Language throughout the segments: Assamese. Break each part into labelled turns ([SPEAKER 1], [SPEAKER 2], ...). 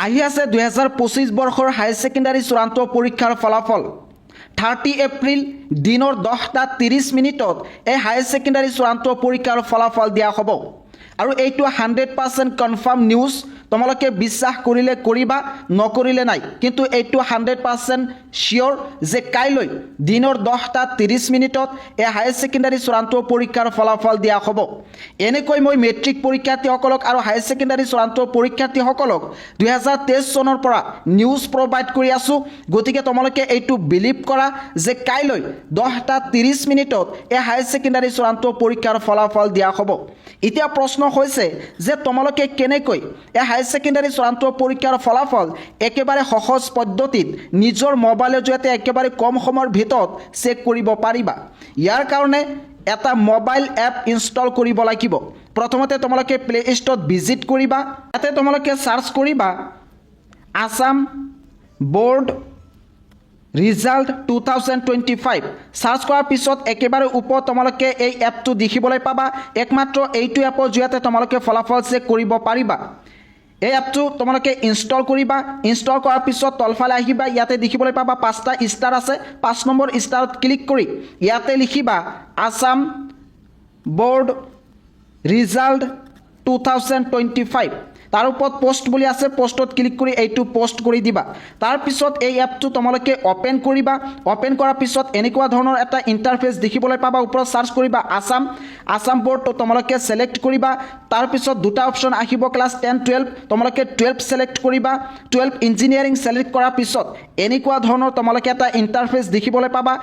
[SPEAKER 1] আহি আছে 2025 বৰ্ষৰ হায়াৰ ছেকেণ্ডাৰী চূড়ান্ত পৰীক্ষাৰ ফলাফল 30 এপ্ৰিল দিনৰ 10:30 এই হায়াৰ ছেকেণ্ডাৰী চূড়ান্ত পৰীক্ষাৰ ফলাফল দিয়া হ'ব আৰু এইটো 100% কনফাৰ্ম নিউজ তোমালোকে বিশ্বাস কৰিলে কৰিবা নকৰিলে নাই কিন্তু এইটো 100% শিওৰ যে কাইলৈ দিনৰ 10:30 এই হায়াৰ ছেকেণ্ডাৰী চূড়ান্ত পৰীক্ষাৰ ফলাফল দিয়া হ'ব এনেকৈ মই মেট্ৰিক পৰীক্ষাৰ্থীসকলক আৰু হায়াৰ ছেকেণ্ডাৰী চূড়ান্ত পৰীক্ষাৰ্থীসকলক 2023 চনৰ পৰা নিউজ প্ৰভাইড কৰি আছো গতিকে তোমালোকে এইটো বিলিভ কৰা যে কাইলৈ 10:30 এই হায়াৰ ছেকেণ্ডাৰী চূড়ান্ত পৰীক্ষাৰ ফলাফল দিয়া হ'ব এতিয়া প্ৰশ্ন হৈছে যে তোমালোকে কেনেকৈ এই হায়াৰ ছেকেণ্ডাৰী চূড়ান্ত পৰীক্ষাৰ ফলাফল একেবাৰে সহজ পদ্ধতিত নিজৰ মোবাইলৰ জৰিয়তে একেবাৰে কম সময়ৰ ভিতৰত চেক কৰিব পাৰিবা ইয়াৰ কাৰণে এটা মোবাইল এপ ইনষ্টল কৰিব লাগিব প্ৰথমতে তোমালোকে প্লে ষ্টৰত ভিজিট কৰিবা ইয়াতে তোমালোকে সাৰ্চ কৰিবা আসাম বোৰ্ড ৰিজাল্ট 2025 সাৰ্চ কৰাৰ পিছত একেবাৰে ওপৰত তোমালোকে এই এপটো দেখিবলৈ পাবা একমাত্ৰ এইটো এপৰ জৰিয়তে তোমালোকে ফলাফল চেক কৰিব পাৰিবা এই এপটো তোমালোকে ইনষ্টল কৰিবা ইনষ্টল কৰাৰ পিছত তলফালে আহিবা ইয়াতে দেখিবলৈ পাবা 5টা ষ্টাৰ আছে 5 নম্বৰ ষ্টাৰত ক্লিক কৰি ইয়াতে লিখিবা আসাম বোৰ্ড ৰিজাল্ট 2025 তাৰ ওপৰত পোষ্ট বুলি আছে পোষ্টত ক্লিক কৰি এইটো পোষ্ট কৰি দিবা তাৰ পিছত এই এপটো তোমালোকে ওপেন কৰিবা ওপেন কৰাৰ পিছত এনেকুৱা ধৰণৰ এটা ইন্টাৰফেস দেখিবলৈ পাবা ওপৰত সাৰ্চ কৰিবা আসাম বোৰ্ড তো তোমালোকে সিলেক্ট কৰিবা তাৰ পিছত দুটা অপচন আহিব ক্লাছ 10 12 তোমালোকে 12 সিলেক্ট কৰিবা 12 ইঞ্জিনিয়াৰিং সিলেক্ট কৰাৰ পিছত এনেকুৱা ধৰণৰ তোমালোকে এটা ইন্টাৰফেস দেখিবলৈ পাবা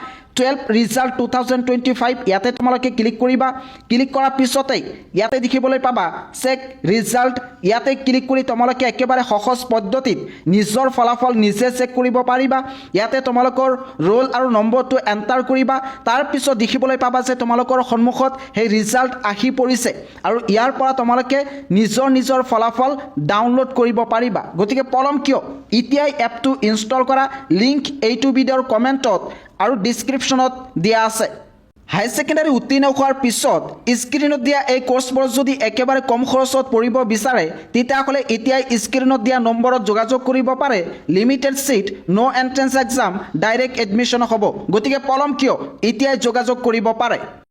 [SPEAKER 1] 12 ৰিজাল্ট 2025 ইয়াতে তোমালোকে ক্লিক কৰিবা ক্লিক কৰাৰ পিছতে ইয়াতে দেখিবলৈ পাবা চেক ৰিজাল্ট ইয়াতে ক্লিক কৰি তোমালোকে একেবাৰে সহজ পদ্ধতিত নিজৰ ফলাফল নিজে চেক কৰিব পাৰিবা ইয়াতে তোমালোকৰ ৰোল আৰু নম্বৰটো এন্টাৰ কৰিবা তাৰ পিছত দেখিবলৈ পাবা যে তোমালোকৰ সন্মুখত এই ৰিজাল্ট আহি পৰিছে আৰু ইয়াৰ পৰা তোমালোকে নিজৰ ফলাফল ডাউনলোড কৰিব পাৰিবা গতিকে পলম কিয় এতিয়াই এপটো ইনষ্টল কৰা লিংক এইটো ভিডিঅ'ৰ কমেন্টত আৰু ডেসক্ৰিপশনত দিয়া আছে হাই সেকেন্ডাৰী উত্তীৰ্ণ হোৱাৰ পিছত স্ক্ৰিনত দিয়া এই কোৰ্সবোৰ যদি একেবাৰে কম খৰচত পঢ়িব বিচাৰে তেতিয়াহ'লে এতিয়াই স্ক্ৰিনত দিয়া নম্বৰত যোগাযোগ কৰিব পাৰে লিমিটেড সিট নো এন্ট্ৰেন্স এক্সাম ডাইৰেক্ট এডমিশন হ'ব গতিকে পলম কিয় এতিয়াই যোগাযোগ কৰিব পাৰে